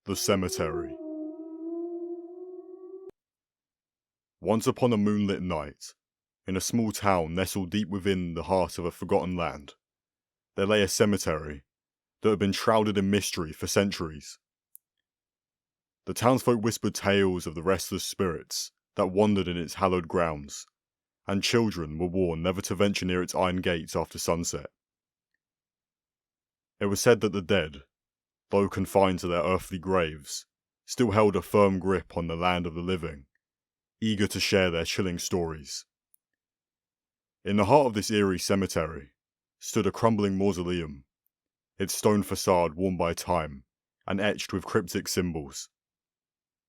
The Cemetery. Once upon a moonlit night, in a small town nestled deep within the heart of a forgotten land, there lay a cemetery that had been shrouded in mystery for centuries. The townsfolk whispered tales of the restless spirits that wandered in its hallowed grounds, and children were warned never to venture near its iron gates after sunset. It was said that the dead, though confined to their earthly graves, still held a firm grip on the land of the living, eager to share their chilling stories. In the heart of this eerie cemetery stood a crumbling mausoleum, its stone facade worn by time and etched with cryptic symbols.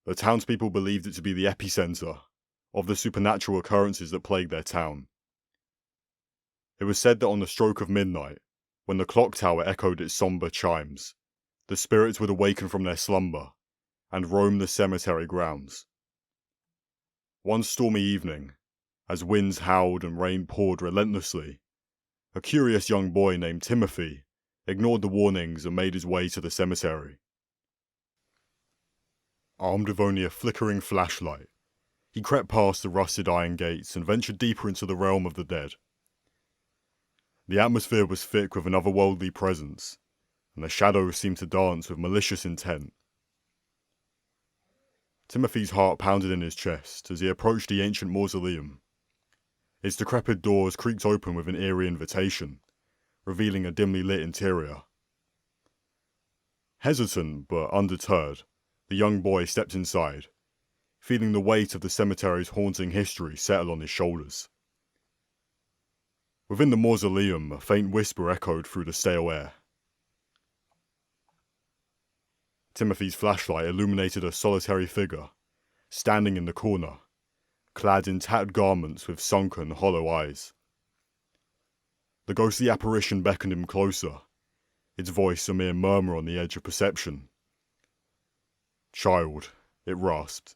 The townspeople believed it to be the epicenter of the supernatural occurrences that plagued their town. It was said that on the stroke of midnight, when the clock tower echoed its somber chimes, the spirits would awaken from their slumber and roam the cemetery grounds. One stormy evening, as winds howled and rain poured relentlessly, a curious young boy named Timothy ignored the warnings and made his way to the cemetery. Armed with only a flickering flashlight, he crept past the rusted iron gates and ventured deeper into the realm of the dead. The atmosphere was thick with an otherworldly presence, and the shadows seemed to dance with malicious intent. Timothy's heart pounded in his chest as he approached the ancient mausoleum. Its decrepit doors creaked open with an eerie invitation, revealing a dimly lit interior. Hesitant but undeterred, the young boy stepped inside, feeling the weight of the cemetery's haunting history settle on his shoulders. Within the mausoleum, a faint whisper echoed through the stale air. Timothy's flashlight illuminated a solitary figure, standing in the corner, clad in tattered garments with sunken, hollow eyes. The ghostly apparition beckoned him closer, its voice a mere murmur on the edge of perception. "Child," it rasped,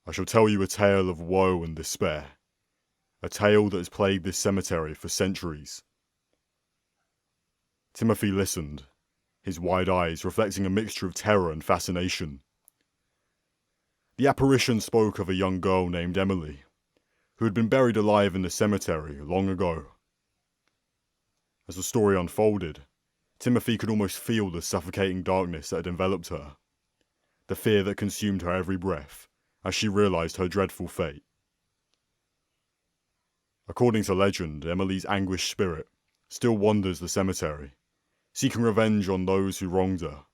"I shall tell you a tale of woe and despair, a tale that has plagued this cemetery for centuries." Timothy listened, his wide eyes reflecting a mixture of terror and fascination. The apparition spoke of a young girl named Emily, who had been buried alive in the cemetery long ago. As the story unfolded, Timothy could almost feel the suffocating darkness that had enveloped her, the fear that consumed her every breath as she realized her dreadful fate. According to legend, Emily's anguished spirit still wanders the cemetery, seeking revenge on those who wronged her.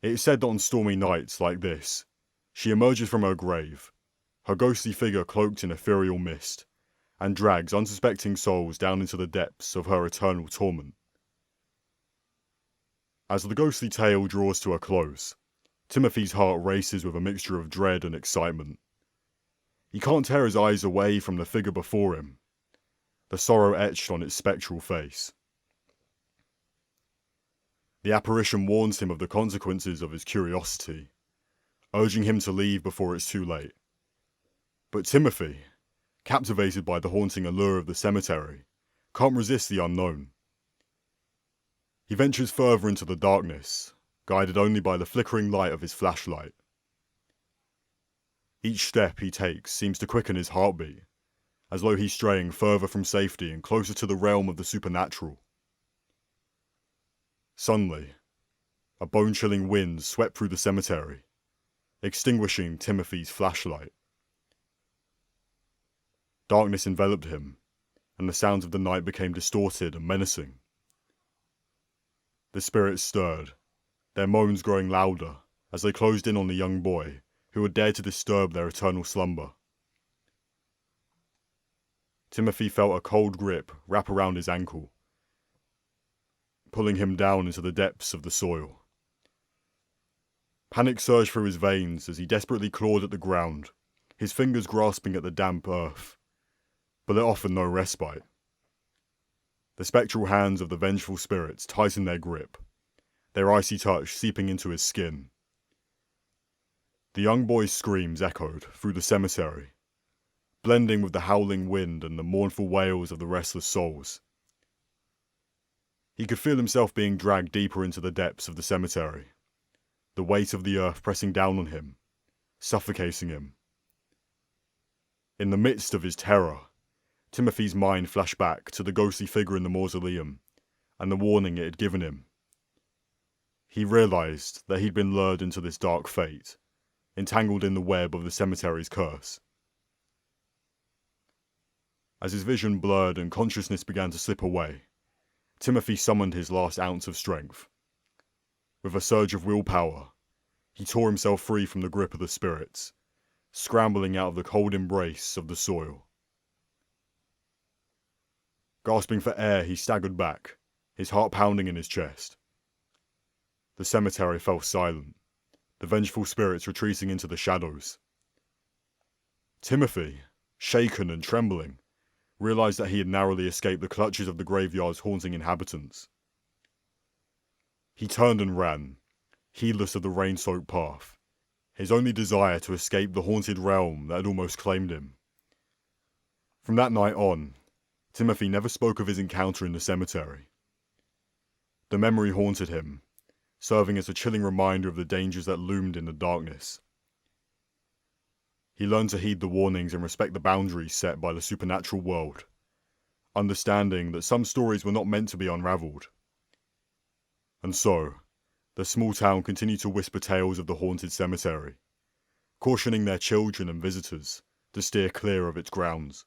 It is said that on stormy nights like this, she emerges from her grave, her ghostly figure cloaked in ethereal mist, and drags unsuspecting souls down into the depths of her eternal torment. As the ghostly tale draws to a close, Timothy's heart races with a mixture of dread and excitement. He can't tear his eyes away from the figure before him, the sorrow etched on its spectral face. The apparition warns him of the consequences of his curiosity, urging him to leave before it's too late. But Timothy, captivated by the haunting allure of the cemetery, can't resist the unknown. He ventures further into the darkness, guided only by the flickering light of his flashlight. Each step he takes seems to quicken his heartbeat, as though he's straying further from safety and closer to the realm of the supernatural. Suddenly, a bone-chilling wind swept through the cemetery, extinguishing Timothy's flashlight. Darkness enveloped him, and the sounds of the night became distorted and menacing. The spirits stirred, their moans growing louder as they closed in on the young boy who had dared to disturb their eternal slumber. Timothy felt a cold grip wrap around his ankle, pulling him down into the depths of the soil. Panic surged through his veins as he desperately clawed at the ground, his fingers grasping at the damp earth, but it offered no respite. The spectral hands of the vengeful spirits tightened their grip, their icy touch seeping into his skin. The young boy's screams echoed through the cemetery, blending with the howling wind and the mournful wails of the restless souls. He could feel himself being dragged deeper into the depths of the cemetery, the weight of the earth pressing down on him, suffocating him. In the midst of his terror, Timothy's mind flashed back to the ghostly figure in the mausoleum and the warning it had given him. He realized that he'd been lured into this dark fate, entangled in the web of the cemetery's curse. As his vision blurred and consciousness began to slip away, Timothy summoned his last ounce of strength. With a surge of willpower, he tore himself free from the grip of the spirits, scrambling out of the cold embrace of the soil. Gasping for air, he staggered back, his heart pounding in his chest. The cemetery fell silent, the vengeful spirits retreating into the shadows. Timothy, shaken and trembling, realized that he had narrowly escaped the clutches of the graveyard's haunting inhabitants. He turned and ran, heedless of the rain-soaked path, his only desire to escape the haunted realm that had almost claimed him. From that night on, Timothy never spoke of his encounter in the cemetery. The memory haunted him, serving as a chilling reminder of the dangers that loomed in the darkness. He learned to heed the warnings and respect the boundaries set by the supernatural world, understanding that some stories were not meant to be unraveled. And so, the small town continued to whisper tales of the haunted cemetery, cautioning their children and visitors to steer clear of its grounds.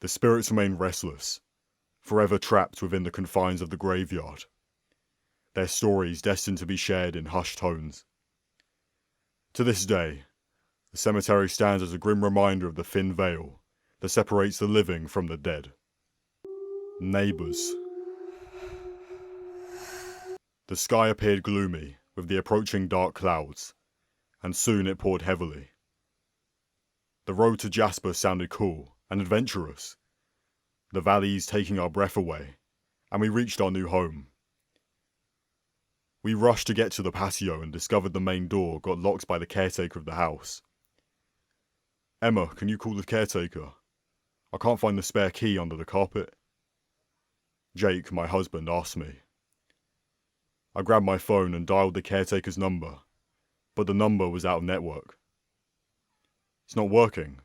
The spirits remained restless, forever trapped within the confines of the graveyard, their stories destined to be shared in hushed tones. To this day, the cemetery stands as a grim reminder of the thin veil that separates the living from the dead. Neighbours. The sky appeared gloomy with the approaching dark clouds, and soon it poured heavily. The road to Jasper sounded cool and adventurous, the valleys taking our breath away, and we reached our new home. We rushed to get to the patio and discovered the main door got locked by the caretaker of the house. "Emma, can you call the caretaker? I can't find the spare key under the carpet." Jake, my husband, asked me. I grabbed my phone and dialed the caretaker's number, but the number was out of network. "It's not working."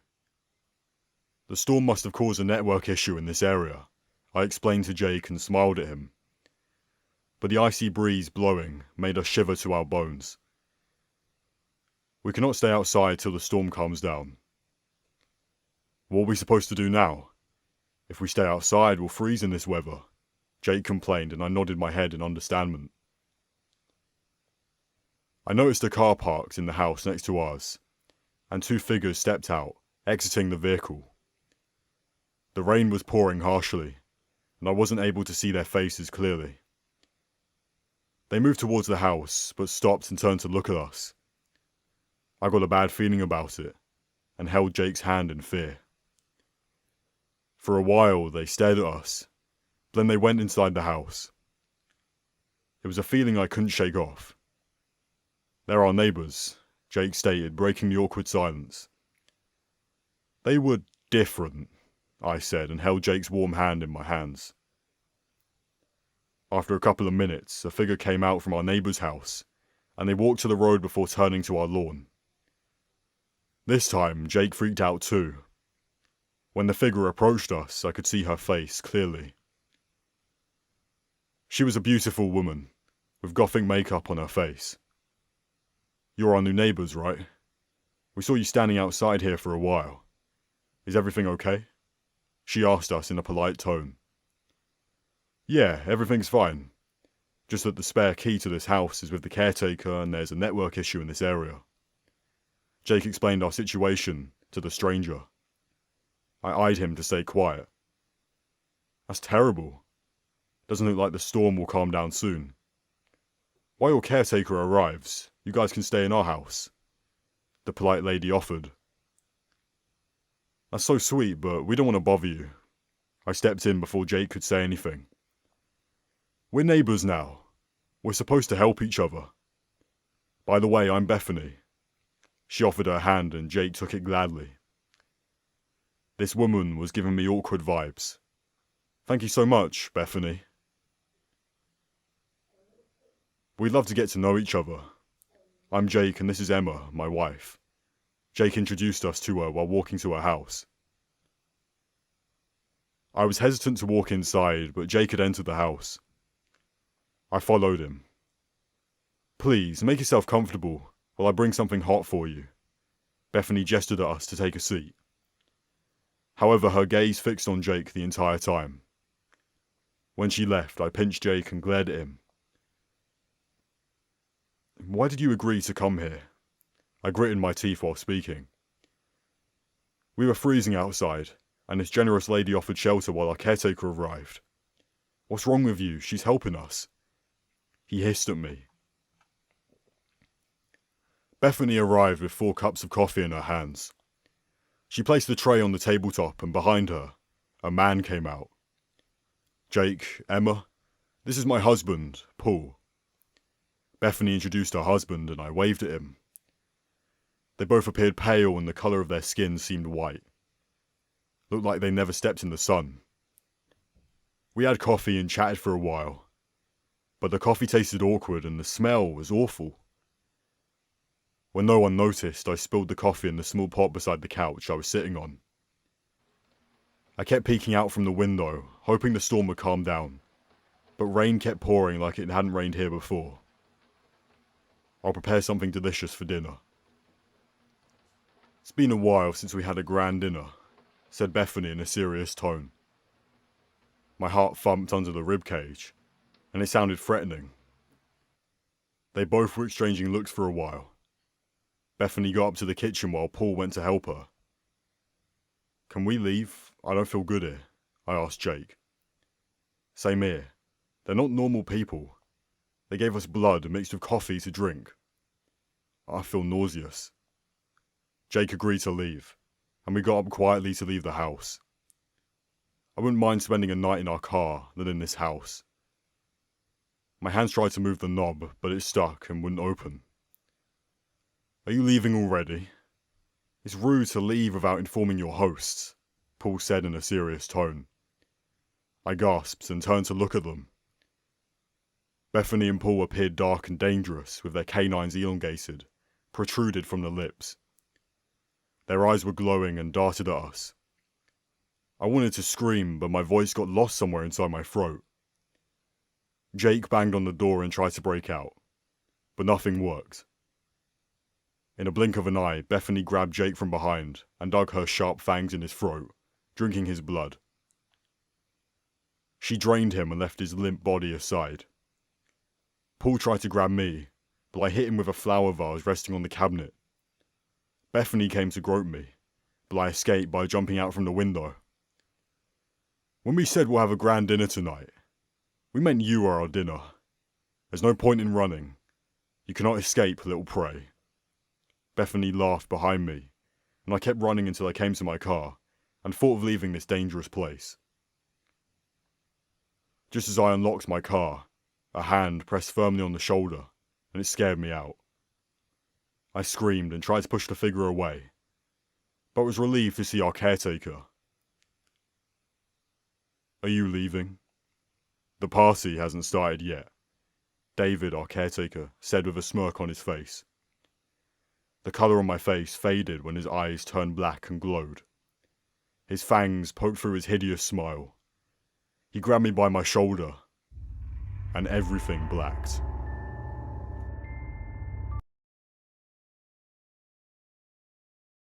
"The storm must have caused a network issue in this area," I explained to Jake and smiled at him. But the icy breeze blowing made us shiver to our bones. "We cannot stay outside till the storm calms down." "What are we supposed to do now? If we stay outside, we'll freeze in this weather," Jake complained, and I nodded my head in understanding. I noticed a car parked in the house next to ours, and two figures stepped out, exiting the vehicle. The rain was pouring harshly, and I wasn't able to see their faces clearly. They moved towards the house, but stopped and turned to look at us. I got a bad feeling about it, and held Jake's hand in fear. For a while, they stared at us, then they went inside the house. It was a feeling I couldn't shake off. "They're our neighbours," Jake stated, breaking the awkward silence. "They were different," I said, and held Jake's warm hand in my hands. After a couple of minutes, a figure came out from our neighbour's house, and they walked to the road before turning to our lawn. This time, Jake freaked out too. When the figure approached us, I could see her face clearly. She was a beautiful woman, with gothic makeup on her face. "You're our new neighbours, right? We saw you standing outside here for a while. Is everything okay?" she asked us in a polite tone. "Yeah, everything's fine. Just that the spare key to this house is with the caretaker and there's a network issue in this area." Jake explained our situation to the stranger. I eyed him to stay quiet. "That's terrible. Doesn't look like the storm will calm down soon. While your caretaker arrives, you guys can stay in our house," the polite lady offered. "That's so sweet, but we don't want to bother you." I stepped in before Jake could say anything. "We're neighbours now. We're supposed to help each other. By the way, I'm Bethany." She offered her hand and Jake took it gladly. This woman was giving me awkward vibes. "Thank you so much, Bethany." We'd love to get to know each other. I'm Jake and this is Emma, my wife. Jake introduced us to her while walking to her house. I was hesitant to walk inside, but Jake had entered the house. I followed him. Please, make yourself comfortable while I bring something hot for you. Bethany gestured at us to take a seat. However, her gaze fixed on Jake the entire time. When she left, I pinched Jake and glared at him. Why did you agree to come here? I gritted my teeth while speaking. We were freezing outside, and this generous lady offered shelter while our caretaker arrived. What's wrong with you? She's helping us. He hissed at me. Bethany arrived with 4 cups of coffee in her hands. She placed the tray on the tabletop, and behind her, a man came out. Jake, Emma, this is my husband, Paul. Bethany introduced her husband, and I waved at him. They both appeared pale, and the colour of their skin seemed white. Looked like they never stepped in the sun. We had coffee and chatted for a while, but the coffee tasted awkward and the smell was awful. When no one noticed, I spilled the coffee in the small pot beside the couch I was sitting on. I kept peeking out from the window, hoping the storm would calm down, but rain kept pouring like it hadn't rained here before. I'll prepare something delicious for dinner. It's been a while since we had a grand dinner, said Bethany in a serious tone. My heart thumped under the ribcage, and it sounded threatening. They both were exchanging looks for a while. Bethany got up to the kitchen while Paul went to help her. Can we leave? I don't feel good here, I asked Jake. Same here. They're not normal people. They gave us blood mixed with coffee to drink. I feel nauseous. Jake agreed to leave, and we got up quietly to leave the house. I wouldn't mind spending a night in our car than in this house. My hands tried to move the knob, but it stuck and wouldn't open. Are you leaving already? It's rude to leave without informing your hosts, Paul said in a serious tone. I gasped and turned to look at them. Bethany and Paul appeared dark and dangerous, with their canines elongated, protruded from the lips. Their eyes were glowing and darted at us. I wanted to scream, but my voice got lost somewhere inside my throat. Jake banged on the door and tried to break out, but nothing worked. In a blink of an eye, Bethany grabbed Jake from behind and dug her sharp fangs in his throat, drinking his blood. She drained him and left his limp body aside. Paul tried to grab me, but I hit him with a flower vase resting on the cabinet. Bethany came to grope me, but I escaped by jumping out from the window. When we said we'll have a grand dinner tonight, we meant you are our dinner. There's no point in running. You cannot escape, little prey. Bethany laughed behind me, and I kept running until I came to my car, and thought of leaving this dangerous place. Just as I unlocked my car, a hand pressed firmly on the shoulder, and it scared me out. I screamed and tried to push the figure away, but was relieved to see our caretaker. Are you leaving? The party hasn't started yet, David, our caretaker, said with a smirk on his face. The colour on my face faded when his eyes turned black and glowed. His fangs poked through his hideous smile. He grabbed me by my shoulder, and everything blacked.